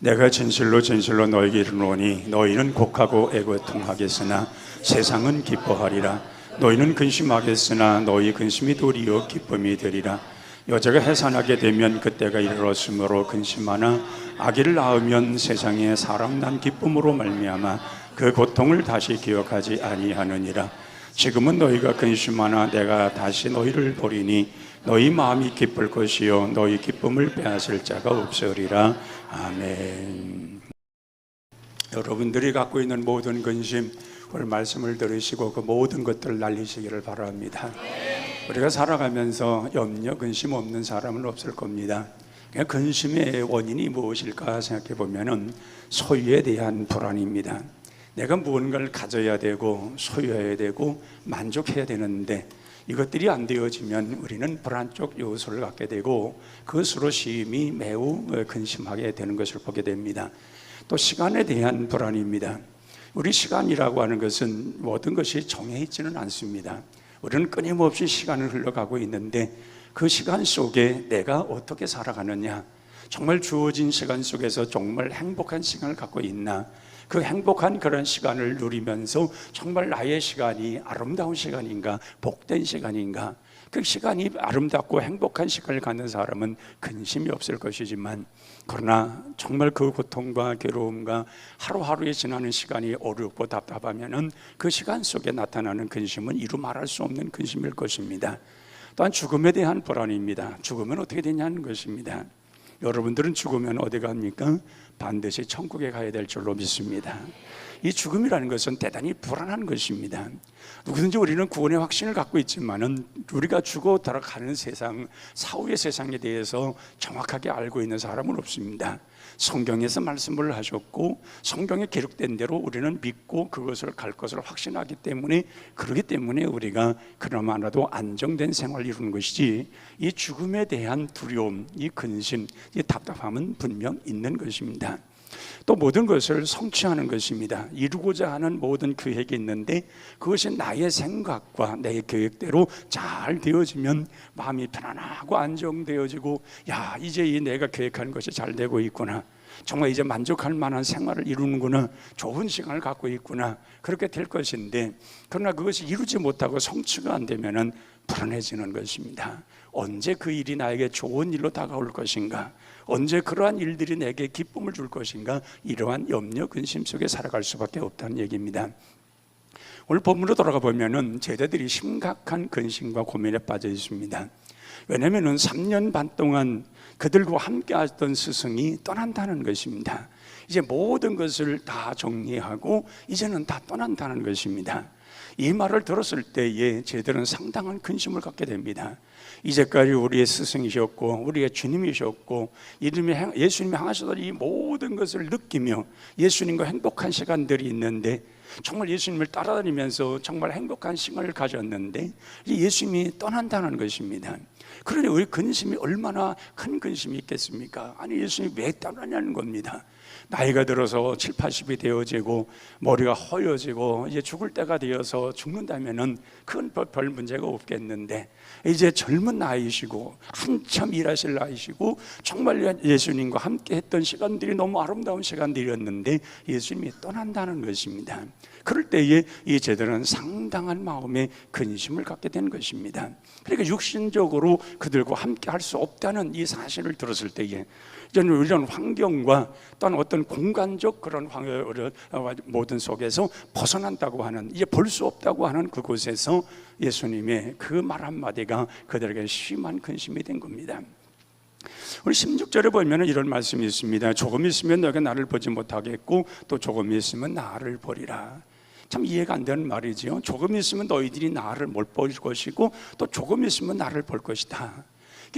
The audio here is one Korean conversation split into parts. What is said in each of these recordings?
내가 진실로 진실로 너에게 이르노니 너희는 곡하고 애고통하겠으나 세상은 기뻐하리라. 너희는 근심하겠으나 너희 근심이 도리어 기쁨이 되리라. 여자가 해산하게 되면 그때가 이르렀으므로 근심하나 아기를 낳으면 세상에 사람 난 기쁨으로 말미암아 그 고통을 다시 기억하지 아니하느니라. 지금은 너희가 근심하나 내가 다시 너희를 보리니 너희 마음이 기쁠 것이요 너희 기쁨을 빼앗을 자가 없으리라. 아멘. 여러분들이 갖고 있는 모든 근심, 오늘 말씀을 들으시고 그 모든 것들을 날리시기를 바랍니다. 우리가 살아가면서 염려, 근심 없는 사람은 없을 겁니다. 근심의 원인이 무엇일까 생각해 보면은 소유에 대한 불안입니다. 내가 무언가를 가져야 되고 소유해야 되고 만족해야 되는데 이것들이 안 되어지면 우리는 불안적 요소를 갖게 되고 그것으로 심히 매우 근심하게 되는 것을 보게 됩니다. 또 시간에 대한 불안입니다. 우리 시간이라고 하는 것은 모든 것이 정해 있지는 않습니다. 우리는 끊임없이 시간을 흘러가고 있는데 그 시간 속에 내가 어떻게 살아가느냐, 정말 주어진 시간 속에서 정말 행복한 시간을 갖고 있나, 그 행복한 그런 시간을 누리면서 정말 나의 시간이 아름다운 시간인가, 복된 시간인가, 그 시간이 아름답고 행복한 시간을 갖는 사람은 근심이 없을 것이지만, 그러나 정말 그 고통과 괴로움과 하루하루에 지나는 시간이 어렵고 답답하면은 그 시간 속에 나타나는 근심은 이루 말할 수 없는 근심일 것입니다. 또한 죽음에 대한 불안입니다. 죽으면 어떻게 되냐는 것입니다. 여러분들은 죽으면 어디 갑니까? 반드시 천국에 가야 될 줄로 믿습니다. 이 죽음이라는 것은 대단히 불안한 것입니다. 누구든지 우리는 구원의 확신을 갖고 있지만은 우리가 죽어 들어가는 세상, 사후의 세상에 대해서 정확하게 알고 있는 사람은 없습니다. 성경에서 말씀을 하셨고 성경에 기록된 대로 우리는 믿고 그것을 갈 것을 확신하기 때문에, 그렇기 때문에 우리가 그나마라도 안정된 생활을 이루는 것이지, 이 죽음에 대한 두려움, 이 근심, 이 답답함은 분명 있는 것입니다. 또 모든 것을 성취하는 것입니다. 이루고자 하는 모든 계획이 있는데 그것이 나의 생각과 내 계획대로 잘 되어지면 마음이 편안하고 안정되어지고, 야, 이제 이 내가 계획하는 것이 잘 되고 있구나, 정말 이제 만족할 만한 생활을 이루는구나, 좋은 시간을 갖고 있구나, 그렇게 될 것인데, 그러나 그것이 이루지 못하고 성취가 안 되면은 불안해지는 것입니다. 언제 그 일이 나에게 좋은 일로 다가올 것인가, 언제 그러한 일들이 내게 기쁨을 줄 것인가, 이러한 염려, 근심 속에 살아갈 수밖에 없다는 얘기입니다. 오늘 본문으로 돌아가 보면은 제자들이 심각한 근심과 고민에 빠져 있습니다. 왜냐하면 3년 반 동안 그들과 함께 하던 스승이 떠난다는 것입니다. 이제 모든 것을 다 정리하고 이제는 다 떠난다는 것입니다. 이 말을 들었을 때에 제자들은 상당한 근심을 갖게 됩니다. 이제까지 우리의 스승이셨고 우리의 주님이셨고 예수님이 향하시던 이 모든 것을 느끼며 예수님과 행복한 시간들이 있는데, 정말 예수님을 따라다니면서 정말 행복한 시간을 가졌는데 예수님이 떠난다는 것입니다. 그러니 우리 근심이 얼마나 큰 근심이 있겠습니까? 아니, 예수님이 왜 떠나냐는 겁니다. 나이가 들어서 7, 80이 되어지고 머리가 허여지고 이제 죽을 때가 되어서 죽는다면은 큰 별 문제가 없겠는데, 이제 젊은 나이시고 한참 일하실 나이시고 정말 예수님과 함께 했던 시간들이 너무 아름다운 시간들이었는데 예수님이 떠난다는 것입니다. 그럴 때에 이 제자들은 상당한 마음의 근심을 갖게 되는 것입니다. 그러니까 육신적으로 그들과 함께 할 수 없다는 이 사실을 들었을 때에 이런 환경과 또한 어떤 공간적 그런 모든 속에서 벗어난다고 하는, 이제 볼 수 없다고 하는 그곳에서 예수님의 그 말 한마디가 그들에게 심한 근심이 된 겁니다. 우리 16절에 보면 이런 말씀이 있습니다. 조금 있으면 너희가 나를 보지 못하겠고 또 조금 있으면 나를 보리라. 참 이해가 안 되는 말이죠. 조금 있으면 너희들이 나를 못 볼 것이고 또 조금 있으면 나를 볼 것이다.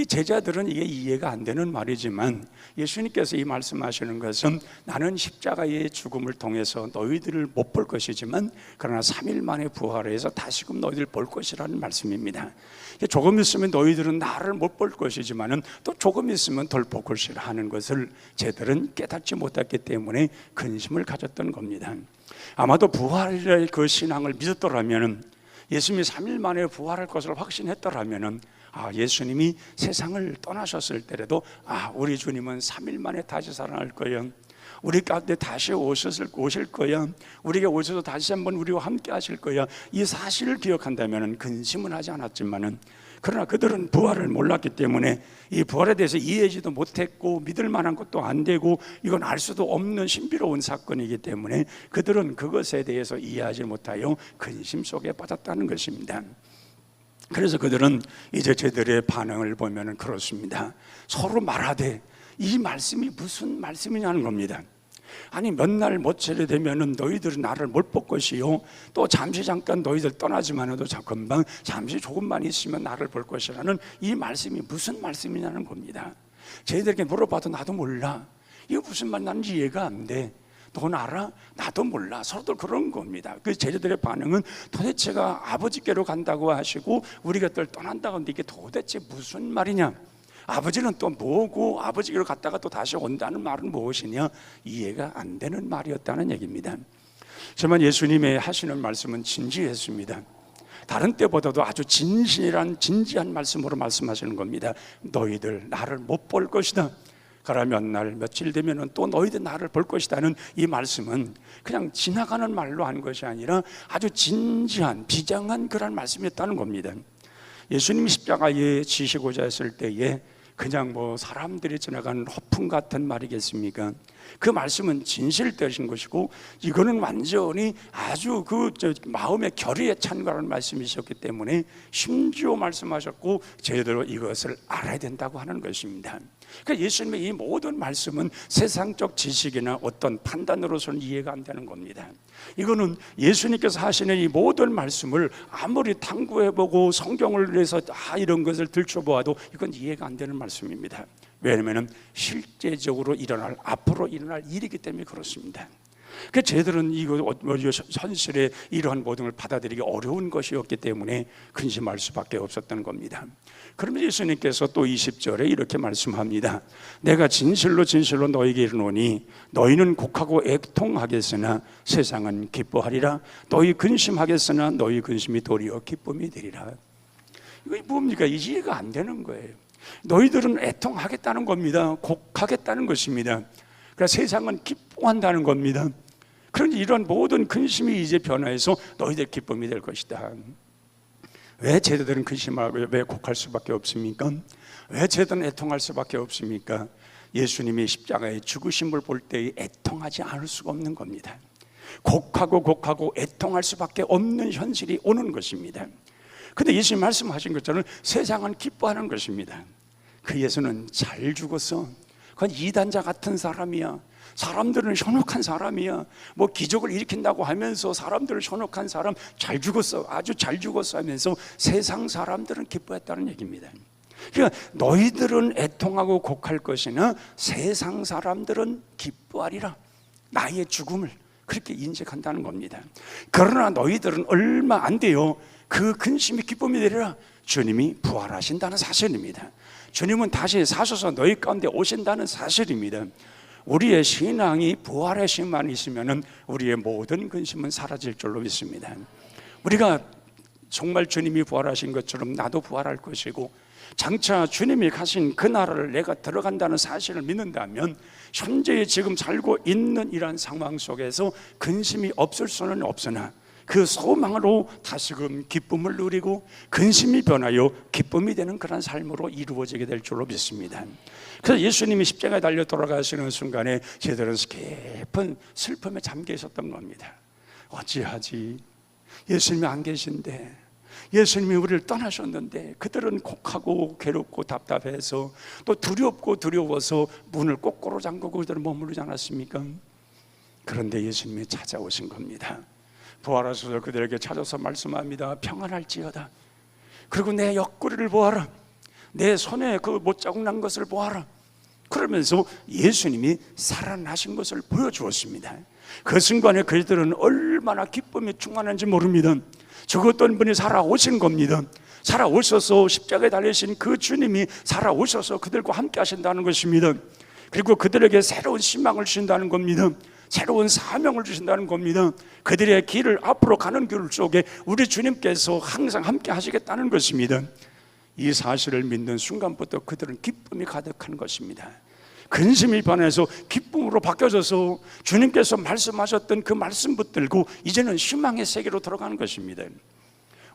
제자들은 이게 이해가 안 되는 말이지만 예수님께서 이 말씀하시는 것은 나는 십자가의 죽음을 통해서 너희들을 못 볼 것이지만 그러나 3일 만에 부활해서 다시금 너희들 볼 것이라는 말씀입니다. 조금 있으면 너희들은 나를 못 볼 것이지만 또 조금 있으면 덜 볼 것이라 하는 것을 제들은 깨닫지 못했기 때문에 근심을 가졌던 겁니다. 아마도 부활의 그 신앙을 믿었더라면, 예수님이 3일 만에 부활할 것을 확신했더라면, 예수님이 세상을 떠나셨을 때라도 우리 주님은 3일 만에 다시 살아날 거예요, 우리 가운데 다시 오실 거야. 우리에게 오셔서 다시 한번 우리와 함께 하실 거야. 이 사실을 기억한다면 근심은 하지 않았지만은, 그러나 그들은 부활을 몰랐기 때문에 이 부활에 대해서 이해하지도 못했고 믿을 만한 것도 안 되고 이건 알 수도 없는 신비로운 사건이기 때문에 그들은 그것에 대해서 이해하지 못하여 근심 속에 빠졌다는 것입니다. 그래서 그들은 이제 저들의 반응을 보면 그렇습니다. 서로 말하되 이 말씀이 무슨 말씀이냐는 겁니다. 아니 몇 날 모처리 되면은 너희들은 나를 못 볼 것이요, 또 잠시 잠깐 너희들 떠나지만도 금방 잠시 조금만 있으면 나를 볼 것이라는 이 말씀이 무슨 말씀이냐는 겁니다. 저희들에게 물어봐도 나도 몰라. 이거 무슨 말, 나는 이해가 안 돼. 넌 알아? 나도 몰라. 서로들 그런 겁니다. 그 제자들의 반응은 도대체가 아버지께로 간다고 하시고 우리 곁을 떠난다고 하는데 이게 도대체 무슨 말이냐? 아버지는 또 뭐고 아버지께로 갔다가 또 다시 온다는 말은 무엇이냐? 이해가 안 되는 말이었다는 얘기입니다. 정말 예수님의 하시는 말씀은 진지했습니다. 다른 때보다도 아주 진지한 말씀으로 말씀하시는 겁니다. 너희들 나를 못 볼 것이다. 그러나 몇 날 며칠 되면 또 너희들 나를 볼 것이다는 이 말씀은 그냥 지나가는 말로 한 것이 아니라 아주 진지한 비장한 그런 말씀이었다는 겁니다. 예수님이 십자가에 지시고자 했을 때에 그냥 사람들이 지나가는 허풍 같은 말이겠습니까? 그 말씀은 진실되신 것이고 이거는 완전히 아주 마음의 결의에 찬 거라는 말씀이셨기 때문에 심지어 말씀하셨고 저희들로 이것을 알아야 된다고 하는 것입니다. 그러니까 예수님의 이 모든 말씀은 세상적 지식이나 어떤 판단으로서는 이해가 안 되는 겁니다. 이거는 예수님께서 하시는 이 모든 말씀을 아무리 탐구해보고 성경을 위해서 이런 것을 들춰보아도 이건 이해가 안 되는 말씀입니다. 왜냐하면 실제적으로 앞으로 일어날 일이기 때문에 그렇습니다. 그 저희들은 이거 현실의 이러한 모든 걸 받아들이기 어려운 것이었기 때문에 근심할 수밖에 없었던 겁니다. 그러면 예수님께서 또 20절에 이렇게 말씀합니다. 내가 진실로 너희에게 이르노니 너희는 곡하고 애통하겠으나 세상은 기뻐하리라. 너희 근심하겠으나 너희 근심이 도리어 기쁨이 되리라. 이거 뭡니까? 이해가 안 되는 거예요. 너희들은 애통하겠다는 겁니다. 곡하겠다는 것입니다. 그러니까 세상은 기뻐한다는 겁니다. 그런데 이런 모든 근심이 이제 변화해서 너희들 기쁨이 될 것이다. 왜 제자들은 근심하고 왜 곡할 수밖에 없습니까? 왜 제자들은 애통할 수밖에 없습니까? 예수님이 십자가의 죽으심을 볼 때에 애통하지 않을 수가 없는 겁니다. 곡하고 애통할 수밖에 없는 현실이 오는 것입니다. 그런데 예수님 말씀하신 것처럼 세상은 기뻐하는 것입니다. 그 예수는 잘 죽었어. 그건 이단자 같은 사람이야. 사람들은 현혹한 사람이야. 기적을 일으킨다고 하면서 사람들을 현혹한 사람, 잘 죽었어, 아주 잘 죽었어 하면서 세상 사람들은 기뻐했다는 얘기입니다. 그러니까 너희들은 애통하고 곡할 것이나 세상 사람들은 기뻐하리라. 나의 죽음을 그렇게 인식한다는 겁니다. 그러나 너희들은 얼마 안 돼요. 그 근심이 기쁨이 되리라. 주님이 부활하신다는 사실입니다. 주님은 다시 사셔서 너희 가운데 오신다는 사실입니다. 우리의 신앙이 부활의 신만 있으면 우리의 모든 근심은 사라질 줄로 믿습니다. 우리가 정말 주님이 부활하신 것처럼 나도 부활할 것이고 장차 주님이 가신 그 나라를 내가 들어간다는 사실을 믿는다면 현재 지금 살고 있는 이러한 상황 속에서 근심이 없을 수는 없으나 그 소망으로 다시금 기쁨을 누리고 근심이 변하여 기쁨이 되는 그런 삶으로 이루어지게 될 줄로 믿습니다. 그래서 예수님이 십자가에 달려 돌아가시는 순간에 제들은 깊은 슬픔에 잠겨 있었던 겁니다. 어찌하지? 예수님이 안 계신데, 예수님이 우리를 떠나셨는데 그들은 곡하고 괴롭고 답답해서 또 두려워서 문을 꼬꼬로 잠그고 그들은 머무르지 않았습니까? 그런데 예수님이 찾아오신 겁니다. 부활하셔서 그들에게 찾아서 말씀합니다. 평안할지어다. 그리고 내 옆구리를 보아라. 내 손에 그 못자국 난 것을 보아라. 그러면서 예수님이 살아나신 것을 보여주었습니다. 그 순간에 그들은 얼마나 기쁨이 충만한지 모릅니다. 죽었던 분이 살아오신 겁니다. 살아오셔서 십자가에 달리신 그 주님이 살아오셔서 그들과 함께 하신다는 것입니다. 그리고 그들에게 새로운 희망을 주신다는 겁니다. 새로운 사명을 주신다는 겁니다. 그들의 길을, 앞으로 가는 길 속에 우리 주님께서 항상 함께 하시겠다는 것입니다. 이 사실을 믿는 순간부터 그들은 기쁨이 가득한 것입니다. 근심이 변해서 기쁨으로 바뀌어져서 주님께서 말씀하셨던 그 말씀 붙들고 이제는 희망의 세계로 들어가는 것입니다.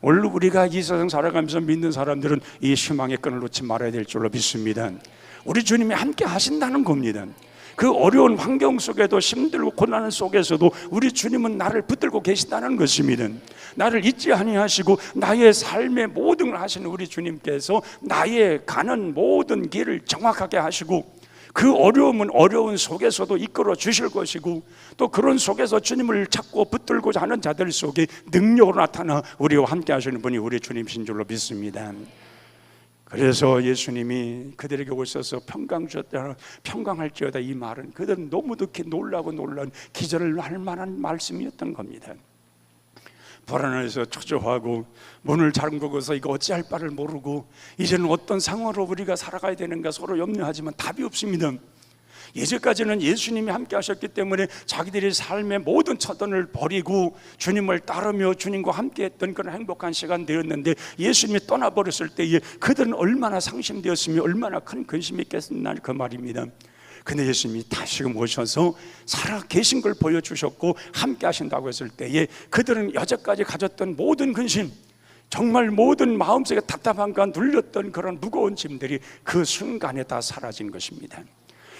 오늘 우리가 이 세상 살아가면서 믿는 사람들은 이 희망의 끈을 놓지 말아야 될 줄로 믿습니다. 우리 주님이 함께 하신다는 겁니다. 그 어려운 환경 속에도, 힘들고 고난 속에서도 우리 주님은 나를 붙들고 계시다는 것입니다. 나를 잊지 아니하시고 나의 삶의 모든 걸 하시는 우리 주님께서 나의 가는 모든 길을 정확하게 하시고 그 어려움은 어려운 속에서도 이끌어 주실 것이고, 또 그런 속에서 주님을 찾고 붙들고자 하는 자들 속에 능력으로 나타나 우리와 함께 하시는 분이 우리 주님이신 줄로 믿습니다. 그래서 예수님이 그들에게 오셔서 평강할지어다, 이 말은 그들은 너무도 놀라고 놀란 기절을 할 만한 말씀이었던 겁니다. 불안해서 초조하고 문을 잠그고서 이거 어찌할 바를 모르고 이제는 어떤 상황으로 우리가 살아가야 되는가 서로 염려하지만 답이 없습니다. 예전까지는 예수님이 함께 하셨기 때문에 자기들의 삶의 모든 처던을 버리고 주님을 따르며 주님과 함께 했던 그런 행복한 시간 되었는데, 예수님이 떠나버렸을 때에 그들은 얼마나 상심되었으며 얼마나 큰 근심이 있겠나 그 말입니다. 근데 예수님이 다시금 오셔서 살아 계신 걸 보여주셨고 함께 하신다고 했을 때에 그들은 여태까지 가졌던 모든 근심, 정말 모든 마음속에 답답함과 눌렸던 그런 무거운 짐들이 그 순간에 다 사라진 것입니다.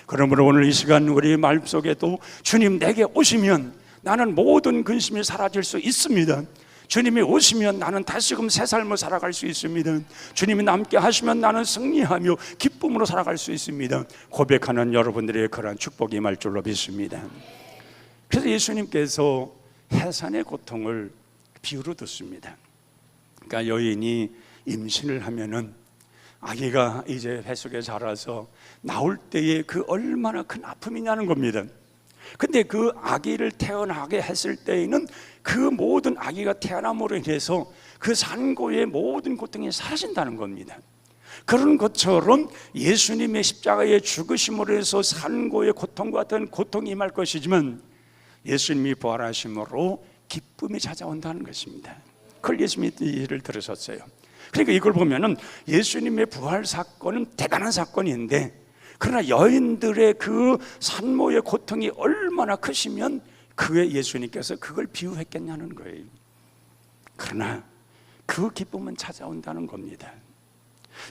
그러므로 오늘 이 시간 우리 마음속에도 주님 내게 오시면 나는 모든 근심이 사라질 수 있습니다. 주님이 오시면 나는 다시금 새 삶을 살아갈 수 있습니다. 주님이 함께 하시면 나는 승리하며 기쁨으로 살아갈 수 있습니다. 고백하는 여러분들의 그러한 축복이 임할 줄로 믿습니다. 그래서 예수님께서 해산의 고통을 비유로 듣습니다. 그러니까 여인이 임신을 하면은 아기가 이제 뱃속에 자라서 나올 때에 그 얼마나 큰 아픔이냐는 겁니다. 근데 그 아기를 태어나게 했을 때에는 그 모든 아기가 태어남으로 인해서 그 산고의 모든 고통이 사라진다는 겁니다. 그런 것처럼 예수님의 십자가의 죽으심으로 해서 산고의 고통과 같은 고통이 임할 것이지만 예수님이 부활하심으로 기쁨이 찾아온다는 것입니다. 그걸 예수님이 예를 들으셨어요. 그러니까 이걸 보면은 예수님의 부활 사건은 대단한 사건인데, 그러나 여인들의 그 산모의 고통이 얼마나 크시면 그에 예수님께서 그걸 비유했겠냐는 거예요. 그러나 그 기쁨은 찾아온다는 겁니다.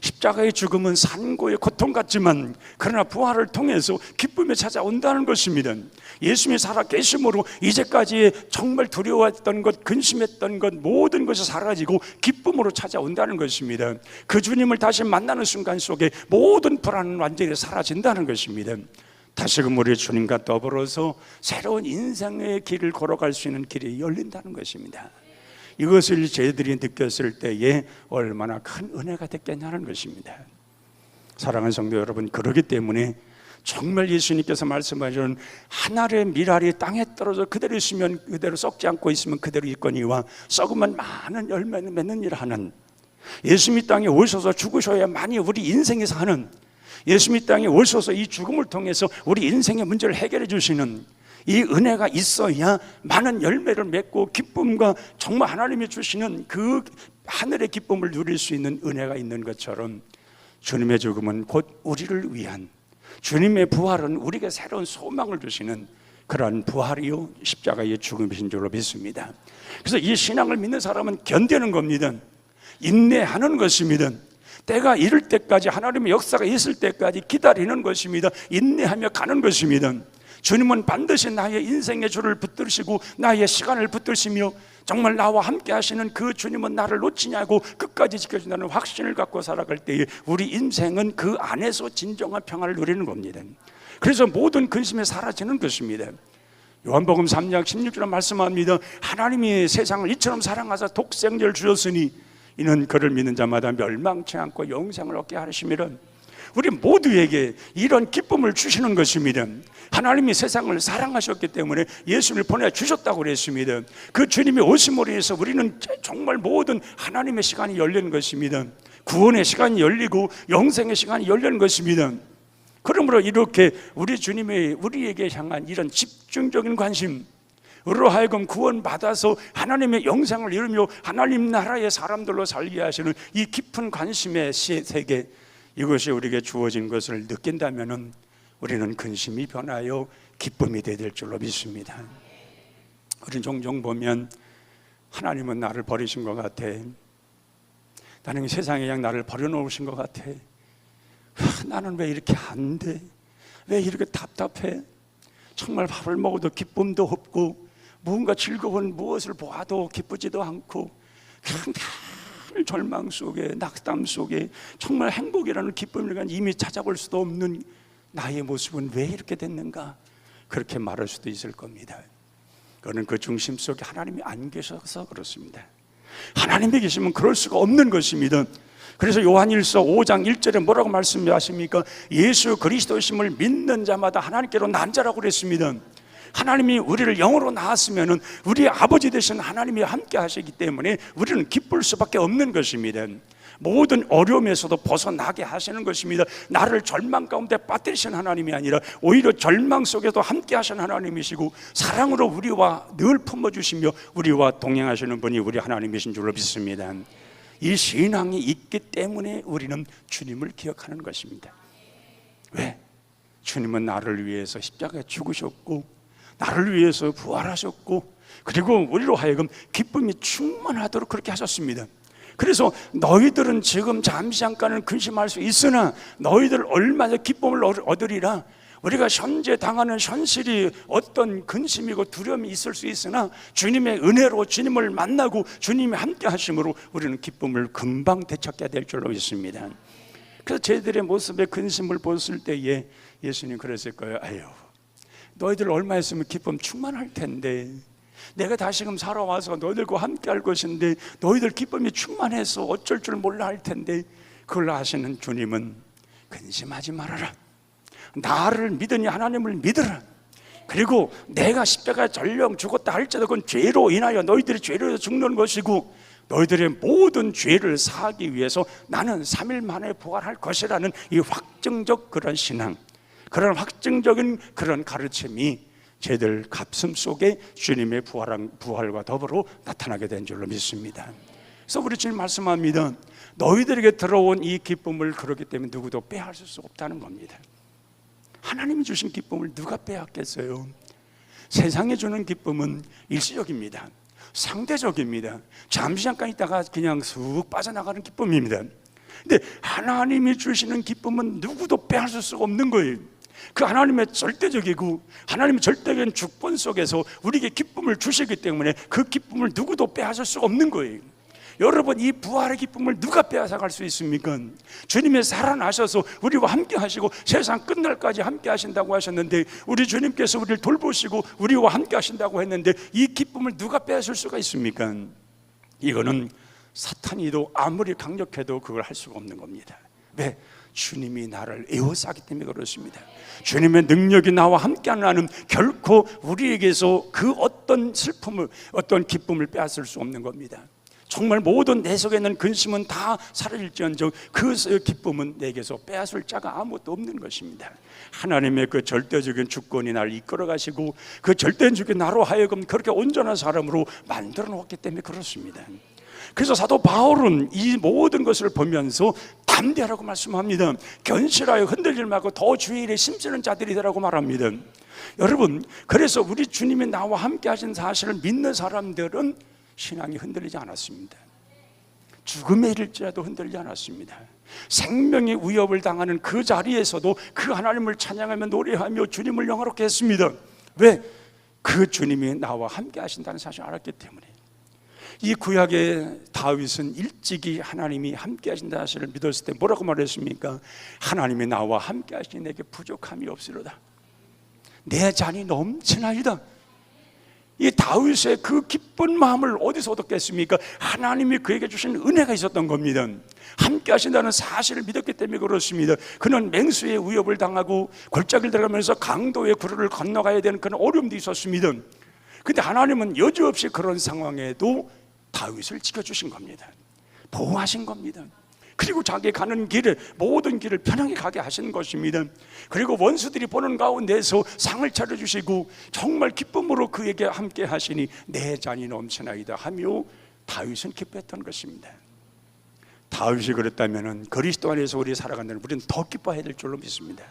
십자가의 죽음은 산고의 고통 같지만 그러나 부활을 통해서 기쁨이 찾아온다는 것입니다. 예수님이 살아계심으로 이제까지 정말 두려워했던 것, 근심했던 것 모든 것이 사라지고 기쁨으로 찾아온다는 것입니다. 그 주님을 다시 만나는 순간 속에 모든 불안은 완전히 사라진다는 것입니다. 다시금 우리 주님과 더불어서 새로운 인생의 길을 걸어갈 수 있는 길이 열린다는 것입니다. 이것을 저희들이 느꼈을 때에 얼마나 큰 은혜가 됐겠냐는 것입니다. 사랑하는 성도 여러분, 그렇기 때문에 정말 예수님께서 말씀하시는 하늘의 밀알이 땅에 떨어져 그대로 있으면 그대로 썩지 않고 있으면 그대로 있거니와 썩으면 많은 열매를 맺는 일을 하는, 예수님 땅에 오셔서 죽으셔야만이 우리 인생에서 하는, 예수님 땅에 오셔서 이 죽음을 통해서 우리 인생의 문제를 해결해 주시는 이 은혜가 있어야 많은 열매를 맺고 기쁨과 정말 하나님이 주시는 그 하늘의 기쁨을 누릴 수 있는 은혜가 있는 것처럼 주님의 죽음은 곧 우리를 위한, 주님의 부활은 우리에게 새로운 소망을 주시는 그러한 부활이요 십자가의 죽음이신 줄로 믿습니다. 그래서 이 신앙을 믿는 사람은 견디는 겁니다. 인내하는 것입니다. 때가 이를 때까지, 하나님의 역사가 있을 때까지 기다리는 것입니다. 인내하며 가는 것입니다. 주님은 반드시 나의 인생의 줄을 붙드시고 나의 시간을 붙드시며 정말 나와 함께 하시는 그 주님은 나를 놓치냐고 끝까지 지켜준다는 확신을 갖고 살아갈 때에 우리 인생은 그 안에서 진정한 평안을 누리는 겁니다. 그래서 모든 근심이 사라지는 것입니다. 요한복음 3장 16절에 말씀합니다. 하나님이 세상을 이처럼 사랑하사 독생자를 주셨으니 이는 그를 믿는 자마다 멸망치 않고 영생을 얻게 하심이라. 우리 모두에게 이런 기쁨을 주시는 것입니다. 하나님이 세상을 사랑하셨기 때문에 예수님을 보내주셨다고 그랬습니다. 그 주님이 오심으로 해서 우리는 정말 모든 하나님의 시간이 열리는 것입니다. 구원의 시간이 열리고 영생의 시간이 열리는 것입니다. 그러므로 이렇게 우리 주님이 우리에게 향한 이런 집중적인 관심, 으로 하여금 구원받아서 하나님의 영생을 이루며 하나님 나라의 사람들로 살게 하시는 이 깊은 관심의 세계, 이것이 우리에게 주어진 것을 느낀다면 우리는 근심이 변하여 기쁨이 되어야 될 줄로 믿습니다. 우리는 종종 보면 하나님은 나를 버리신 것 같아, 나는 세상에 그냥 나를 버려놓으신 것 같아, 나는 왜 이렇게 안 돼, 왜 이렇게 답답해, 정말 밥을 먹어도 기쁨도 없고 무언가 즐거운 무엇을 보아도 기쁘지도 않고 그냥 늘 절망 속에, 낙담 속에 정말 행복이라는 기쁨을 이미 찾아볼 수도 없는 나의 모습은 왜 이렇게 됐는가, 그렇게 말할 수도 있을 겁니다. 그거는 그 중심 속에 하나님이 안 계셔서 그렇습니다. 하나님이 계시면 그럴 수가 없는 것입니다. 그래서 요한일서 5장 1절에 뭐라고 말씀하십니까? 예수 그리스도심을 믿는 자마다 하나님께로 난 자라고 그랬습니다. 하나님이 우리를 영으로 낳았으면 우리 아버지 되신 하나님이 함께 하시기 때문에 우리는 기쁠 수밖에 없는 것입니다. 모든 어려움에서도 벗어나게 하시는 것입니다. 나를 절망 가운데 빠뜨리신 하나님이 아니라 오히려 절망 속에도 함께 하신 하나님이시고 사랑으로 우리와 늘 품어주시며 우리와 동행하시는 분이 우리 하나님이신 줄로 믿습니다. 이 신앙이 있기 때문에 우리는 주님을 기억하는 것입니다. 왜? 주님은 나를 위해서 십자가에 죽으셨고 나를 위해서 부활하셨고 그리고 우리로 하여금 기쁨이 충만하도록 그렇게 하셨습니다. 그래서 너희들은 지금 잠시 잠깐은 근심할 수 있으나 너희들 얼마나 기쁨을 얻으리라. 우리가 현재 당하는 현실이 어떤 근심이고 두려움이 있을 수 있으나 주님의 은혜로 주님을 만나고 주님이 함께 하심으로 우리는 기쁨을 금방 되찾게 될 줄로 믿습니다. 그래서 저희들의 모습에 근심을 보았을 때에 예수님 그랬을 거예요. 아유, 너희들 얼마 있으면 기쁨 충만할 텐데, 내가 다시금 살아와서 너희들과 함께 할 것인데 너희들 기쁨이 충만해서 어쩔 줄 몰라 할 텐데, 그걸 아시는 주님은 근심하지 말아라, 나를 믿으니 하나님을 믿으라, 그리고 내가 십자가에 전령 죽었다 할지라도 그건 죄로 인하여 너희들이 죄로 인해서 죽는 것이고 너희들의 모든 죄를 사하기 위해서 나는 3일 만에 부활할 것이라는 이 확증적 그런 신앙, 그런 확증적인 그런 가르침이 저희들 가슴 속에 주님의 부활과 더불어 나타나게 된 줄로 믿습니다. 그래서 우리 주님 말씀합니다. 너희들에게 들어온 이 기쁨을 그렇기 때문에 누구도 빼앗을 수 없다는 겁니다. 하나님이 주신 기쁨을 누가 빼앗겠어요? 세상에 주는 기쁨은 일시적입니다. 상대적입니다. 잠시 잠깐 있다가 그냥 쑥 빠져나가는 기쁨입니다. 근데 하나님이 주시는 기쁨은 누구도 빼앗을 수가 없는 거예요. 그 하나님의 절대적이고 하나님의 절대적인 주권 속에서 우리에게 기쁨을 주시기 때문에 그 기쁨을 누구도 빼앗을 수가 없는 거예요. 여러분, 이 부활의 기쁨을 누가 빼앗아갈 수 있습니까? 주님이 살아나셔서 우리와 함께 하시고 세상 끝날까지 함께 하신다고 하셨는데, 우리 주님께서 우리를 돌보시고 우리와 함께 하신다고 했는데 이 기쁨을 누가 빼앗을 수가 있습니까? 이거는 사탄이도 아무리 강력해도 그걸 할 수가 없는 겁니다. 왜? 주님이 나를 에워싸기 때문에 그렇습니다. 주님의 능력이 나와 함께하는 한은 결코 우리에게서 그 어떤 슬픔을, 어떤 기쁨을 빼앗을 수 없는 겁니다. 정말 모든 내 속에 있는 근심은 다 사라질지언정 그 기쁨은 내게서 빼앗을 자가 아무것도 없는 것입니다. 하나님의 그 절대적인 주권이 나를 이끌어 가시고 그 절대적인 주권이 나로 하여금 그렇게 온전한 사람으로 만들어 놓았기 때문에 그렇습니다. 그래서 사도 바울은 이 모든 것을 보면서 담대하라고 말씀합니다. 견실하여 흔들리지 말고 더 주의 일에 힘쓰는 자들이라고 말합니다. 여러분, 그래서 우리 주님이 나와 함께 하신 사실을 믿는 사람들은 신앙이 흔들리지 않았습니다. 죽음에 이를지라도 흔들리지 않았습니다. 생명의 위협을 당하는 그 자리에서도 그 하나님을 찬양하며 노래하며 주님을 영화롭게 했습니다. 왜? 그 주님이 나와 함께 하신다는 사실을 알았기 때문에. 이 구약의 다윗은 일찍이 하나님이 함께 하신다는 사실을 믿었을 때 뭐라고 말했습니까? 하나님이 나와 함께 하시니 내게 부족함이 없으로다, 내 잔이 넘치나이다. 이 다윗의 그 기쁜 마음을 어디서 얻었겠습니까? 하나님이 그에게 주신 은혜가 있었던 겁니다. 함께 하신다는 사실을 믿었기 때문에 그렇습니다. 그는 맹수의 위협을 당하고 골짜기를 들어가면서 강도의 구르를 건너가야 되는 그런 어려움도 있었습니다. 근데 하나님은 여지없이 그런 상황에도 다윗을 지켜주신 겁니다. 보호하신 겁니다. 그리고 자기 가는 길에 모든 길을 편하게 가게 하신 것입니다. 그리고 원수들이 보는 가운데서 상을 차려주시고 정말 기쁨으로 그에게 함께 하시니 내 잔이 넘치나이다 하며 다윗은 기뻐했던 것입니다. 다윗이 그랬다면 그리스도 안에서 우리 살아간다면 우리는 더 기뻐해야 될 줄로 믿습니다.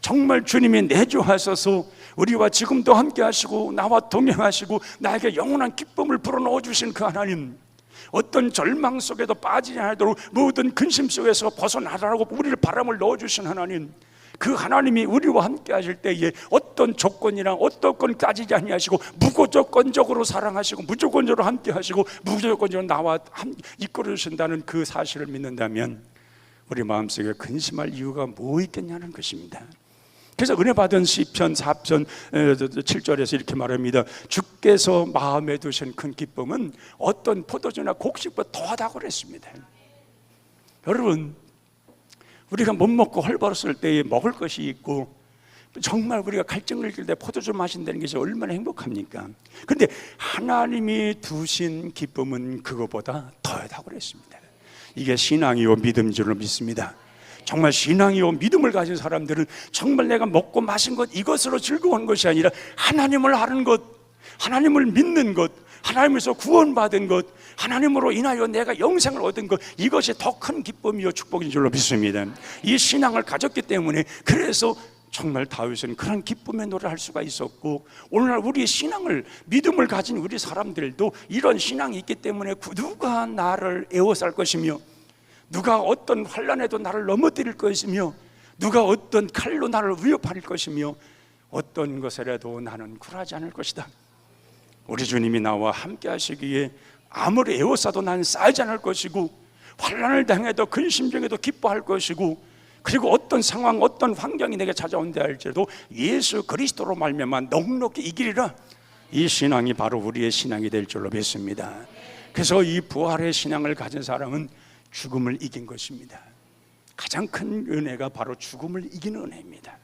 정말 주님이 내주하셔서 우리와 지금도 함께 하시고 나와 동행하시고 나에게 영원한 기쁨을 불어넣어 주신 그 하나님, 어떤 절망 속에도 빠지지 않도록 모든 근심 속에서 벗어나라고 우리를 바람을 넣어주신 하나님, 그 하나님이 우리와 함께 하실 때에 어떤 조건이랑 어떤 건 따지지 아니하시고 무조건적으로 사랑하시고 무조건적으로 함께 하시고 무조건적으로 나와 이끌어 주신다는 그 사실을 믿는다면 우리 마음속에 근심할 이유가 뭐 있겠냐는 것입니다. 그래서 은혜 받은 시편 4편 7절에서 이렇게 말합니다. 주께서 마음에 두신 큰 기쁨은 어떤 포도주나 곡식보다 더하다고 그랬습니다. 여러분, 우리가 못 먹고 헐벗었을 때에 먹을 것이 있고 정말 우리가 갈증을 느낄 때 포도주 마신다는 것이 얼마나 행복합니까? 그런데 하나님이 두신 기쁨은 그것보다 더하다고 그랬습니다. 이게 신앙이요 믿음인 줄로 믿습니다. 정말 신앙이요 믿음을 가진 사람들은 정말 내가 먹고 마신 것 이것으로 즐거운 것이 아니라 하나님을 아는 것, 하나님을 믿는 것, 하나님에서 구원받은 것, 하나님으로 인하여 내가 영생을 얻은 것, 이것이 더 큰 기쁨이요 축복인 줄로 믿습니다. 이 신앙을 가졌기 때문에 그래서 정말 다윗은 그런 기쁨의 노래를 할 수가 있었고, 오늘날 우리의 신앙을 믿음을 가진 우리 사람들도 이런 신앙이 있기 때문에 누가 나를 에워쌀 것이며 누가 어떤 환난에도 나를 넘어뜨릴 것이며 누가 어떤 칼로 나를 위협할 것이며 어떤 것에라도 나는 굴하지 않을 것이다. 우리 주님이 나와 함께 하시기에 아무리 에워싸도 나는 쌓이지 않을 것이고 환난을 당해도 근심 중에도 기뻐할 것이고, 그리고 어떤 상황 어떤 환경이 내게 찾아온다 할지라도 예수 그리스도로 말미암아 넉넉히 이기리라. 이 신앙이 바로 우리의 신앙이 될 줄로 믿습니다. 그래서 이 부활의 신앙을 가진 사람은 죽음을 이긴 것입니다. 가장 큰 은혜가 바로 죽음을 이기는 은혜입니다.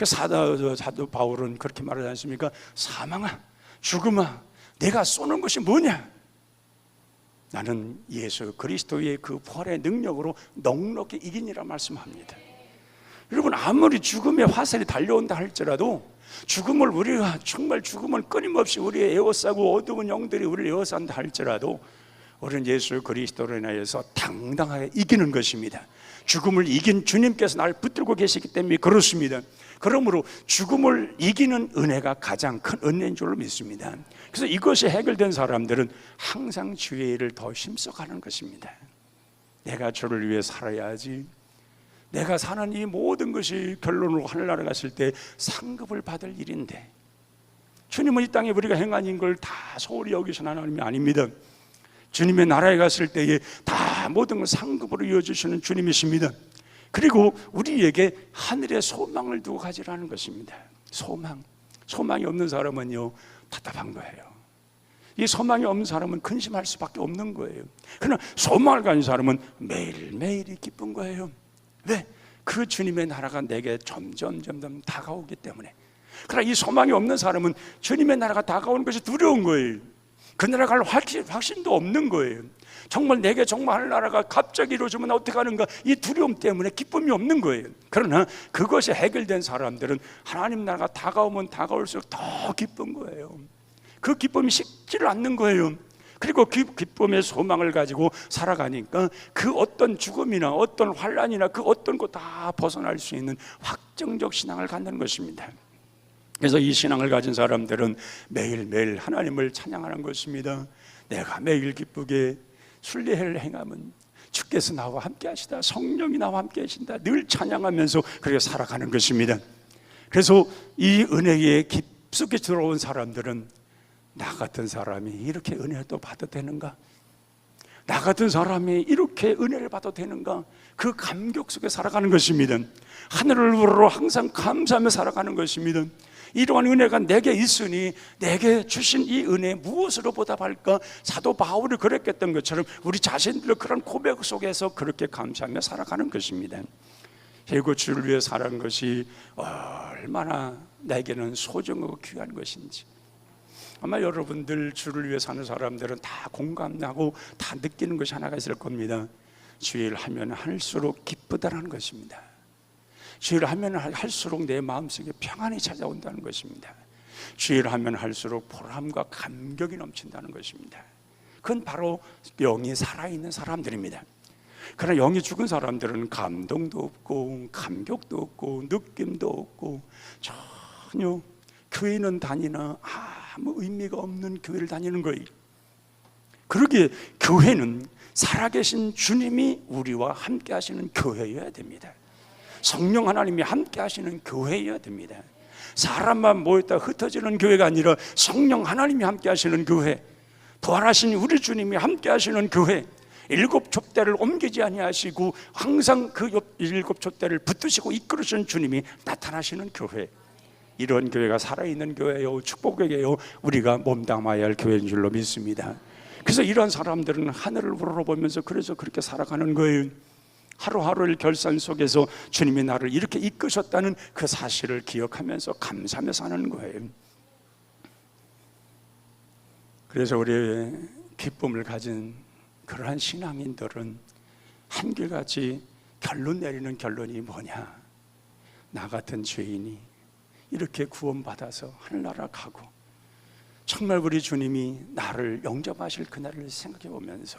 사도 바울은 그렇게 말하지 않습니까? 사망아, 죽음아, 내가 쏘는 것이 뭐냐? 나는 예수 그리스도의 그 부활의 능력으로 넉넉히 이기니라 말씀합니다. 여러분, 아무리 죽음의 화살이 달려온다 할지라도 죽음을 우리가 정말 죽음을 끊임없이 우리의 에워싸고 어두운 영들이 우리를 에워싼다 할지라도 우리는 예수 그리스도로 인하여서 당당하게 이기는 것입니다. 죽음을 이긴 주님께서 나를 붙들고 계시기 때문에 그렇습니다. 그러므로 죽음을 이기는 은혜가 가장 큰 은혜인 줄로 믿습니다. 그래서 이것이 해결된 사람들은 항상 주의 일을 더 힘써가는 것입니다. 내가 주를 위해 살아야지, 내가 사는 이 모든 것이 결론으로 하늘나라 갔을 때 상급을 받을 일인데, 주님은 이 땅에 우리가 행한 걸 다 소홀히 여기신 하나님이 아닙니다. 주님의 나라에 갔을 때에 다 모든 걸 상급으로 이어주시는 주님이십니다. 그리고 우리에게 하늘의 소망을 두고 가지라는 것입니다. 소망이 없는 사람은요 답답한 거예요. 이 소망이 없는 사람은 근심할 수밖에 없는 거예요. 그러나 소망을 가진 사람은 매일매일이 기쁜 거예요. 왜? 그 주님의 나라가 내게 점점 다가오기 때문에. 그러나 이 소망이 없는 사람은 주님의 나라가 다가오는 것이 두려운 거예요. 그 나라 갈 확신도 없는 거예요. 정말 내게 정말 하늘나라가 갑자기 이루어지면 어떻게 하는가, 이 두려움 때문에 기쁨이 없는 거예요. 그러나 그것이 해결된 사람들은 하나님 나라가 다가오면 다가올수록 더 기쁜 거예요. 그 기쁨이 식지를 않는 거예요. 그리고 그 기쁨의 소망을 가지고 살아가니까 그 어떤 죽음이나 어떤 환난이나 그 어떤 것 다 벗어날 수 있는 확정적 신앙을 갖는 것입니다. 그래서 이 신앙을 가진 사람들은 매일매일 하나님을 찬양하는 것입니다. 내가 매일 기쁘게 순례를 행하면 주께서 나와 함께 하시다, 성령이 나와 함께 하신다, 늘 찬양하면서 그렇게 살아가는 것입니다. 그래서 이 은혜에 깊숙이 들어온 사람들은 나 같은 사람이 이렇게 은혜를 또 받아도 되는가? 나 같은 사람이 이렇게 은혜를 받아도 되는가? 그 감격 속에 살아가는 것입니다. 하늘을 우러러 항상 감사하며 살아가는 것입니다. 이러한 은혜가 내게 있으니 내게 주신 이 은혜 무엇으로 보답할까? 사도 바울이 그랬던 것처럼 우리 자신들의 그런 고백 속에서 그렇게 감사하며 살아가는 것입니다. 그리고 주를 위해 살아가는 것이 얼마나 나에게는 소중하고 귀한 것인지 아마 여러분들 주를 위해 사는 사람들은 다 공감하고 다 느끼는 것이 하나가 있을 겁니다. 주일 하면 할수록 기쁘다는 것입니다. 주일 하면 할수록 내 마음속에 평안이 찾아온다는 것입니다. 주일 하면 할수록 보람과 감격이 넘친다는 것입니다. 그건 바로 영이 살아있는 사람들입니다. 그러나 영이 죽은 사람들은 감동도 없고 감격도 없고 느낌도 없고 전혀 교회는 다니나 아무 의미가 없는 교회를 다니는 거예요. 그러기에 교회는 살아계신 주님이 우리와 함께 하시는 교회여야 됩니다. 성령 하나님이 함께 하시는 교회여야 됩니다. 사람만 모였다 흩어지는 교회가 아니라 성령 하나님이 함께 하시는 교회, 부활하신 우리 주님이 함께 하시는 교회, 일곱 촛대를 옮기지 아니하시고 항상 그 일곱 촛대를 붙드시고 이끌으시는 주님이 나타나시는 교회, 이런 교회가 살아있는 교회요, 축복교회요, 우리가 몸담아야 할 교회인 줄로 믿습니다. 그래서 이런 사람들은 하늘을 우러러보면서 그래서 그렇게 살아가는 거예요. 하루하루의 결산 속에서 주님이 나를 이렇게 이끄셨다는 그 사실을 기억하면서 감사하며 사는 거예요. 그래서 우리의 기쁨을 가진 그러한 신앙인들은 한결같이 결론 내리는 결론이 뭐냐? 나 같은 죄인이 이렇게 구원받아서 하늘나라 가고 정말 우리 주님이 나를 영접하실 그날을 생각해 보면서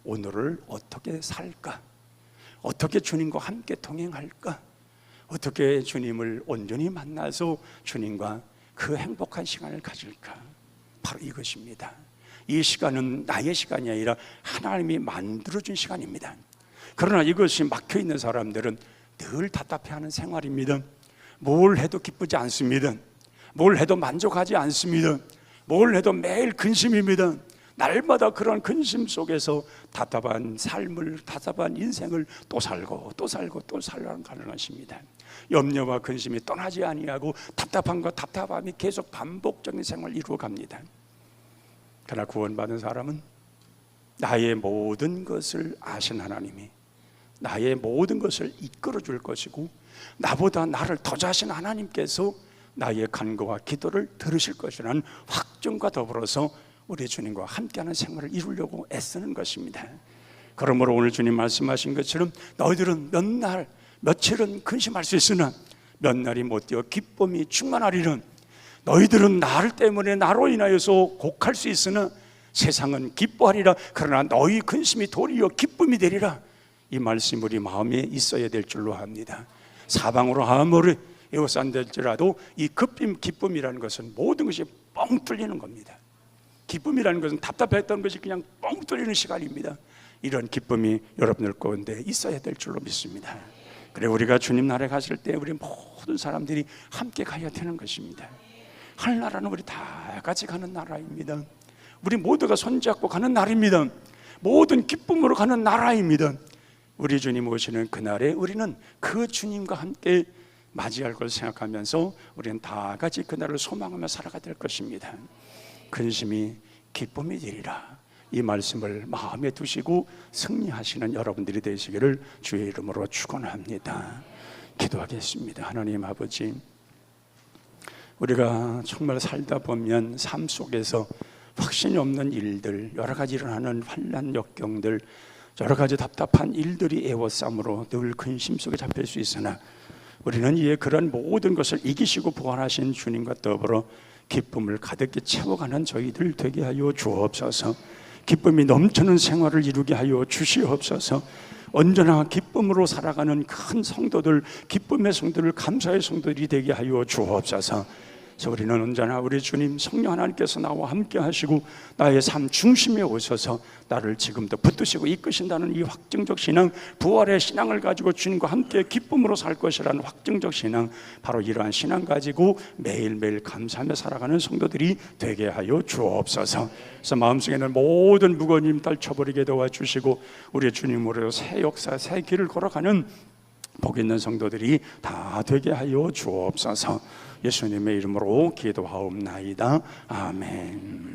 오늘을 어떻게 살까? 어떻게 주님과 함께 동행할까? 어떻게 주님을 온전히 만나서 주님과 그 행복한 시간을 가질까? 바로 이것입니다. 이 시간은 나의 시간이 아니라 하나님이 만들어준 시간입니다. 그러나 이것이 막혀있는 사람들은 늘 답답해하는 생활입니다. 뭘 해도 기쁘지 않습니다. 뭘 해도 만족하지 않습니다. 뭘 해도 매일 근심입니다. 날마다 그런 근심 속에서 답답한 삶을, 답답한 인생을 또 살고 또 살고 또 살라는 가능하십니다. 염려와 근심이 떠나지 아니하고 답답함과 답답함이 계속 반복적인 생활을 이루어갑니다. 그러나 구원받은 사람은 나의 모든 것을 아신 하나님이 나의 모든 것을 이끌어 줄 것이고 나보다 나를 더 잘하신 하나님께서 나의 간구와 기도를 들으실 것이라는 확증과 더불어서 우리 주님과 함께하는 생활을 이루려고 애쓰는 것입니다. 그러므로 오늘 주님 말씀하신 것처럼 너희들은 몇 날, 며칠은 근심할 수 있으나 몇 날이 못되어 기쁨이 충만하리는, 너희들은 나를 때문에 나로 인하여서 곡할 수 있으나 세상은 기뻐하리라. 그러나 너희 근심이 도리어 기쁨이 되리라. 이 말씀이 우리 마음에 있어야 될 줄로 합니다. 사방으로 아무리 에워싼될지라도 이 기쁨이라는 것은 모든 것이 뻥 뚫리는 겁니다. 기쁨이라는 것은 답답했던 것이 그냥 뻥 뚫리는 시간입니다. 이런 기쁨이 여러분들 가운데 있어야 될 줄로 믿습니다. 그래 우리가 주님 나라에 가실 때 우리 모든 사람들이 함께 가야 되는 것입니다. 하늘나라는 우리 다 같이 가는 나라입니다. 우리 모두가 손잡고 가는 날입니다. 모든 기쁨으로 가는 나라입니다. 우리 주님 오시는 그날에 우리는 그 주님과 함께 맞이할 걸 생각하면서 우리는 다 같이 그날을 소망하며 살아가야 될 것입니다. 근심이 기쁨이 되리라. 이 말씀을 마음에 두시고 승리하시는 여러분들이 되시기를 주의 이름으로 축원합니다. 기도하겠습니다. 하나님 아버지, 우리가 정말 살다 보면 삶 속에서 확신이 없는 일들, 여러 가지 일어나는 환난 역경들, 여러 가지 답답한 일들이 애워싸므로 늘 근심 속에 잡힐 수 있으나 우리는 이에 그런 모든 것을 이기시고 부활하신 주님과 더불어 기쁨을 가득히 채워가는 저희들 되게 하여 주옵소서. 기쁨이 넘치는 생활을 이루게 하여 주시옵소서. 언제나 기쁨으로 살아가는 큰 성도들, 기쁨의 성도들, 감사의 성도들이 되게 하여 주옵소서. 그래서 우리는 언제나 우리 주님 성령 하나님께서 나와 함께 하시고 나의 삶 중심에 오셔서 나를 지금도 붙드시고 이끄신다는 이 확증적 신앙, 부활의 신앙을 가지고 주님과 함께 기쁨으로 살 것이라는 확증적 신앙, 바로 이러한 신앙 가지고 매일매일 감사하며 살아가는 성도들이 되게 하여 주옵소서. 그래서 마음속에는 모든 무거운 짐 떨쳐버리게 도와주시고 우리 주님으로 새 역사, 새 길을 걸어가는 복 있는 성도들이 다 되게 하여 주옵소서. 예수님의 이름으로 기도하옵나이다. 아멘.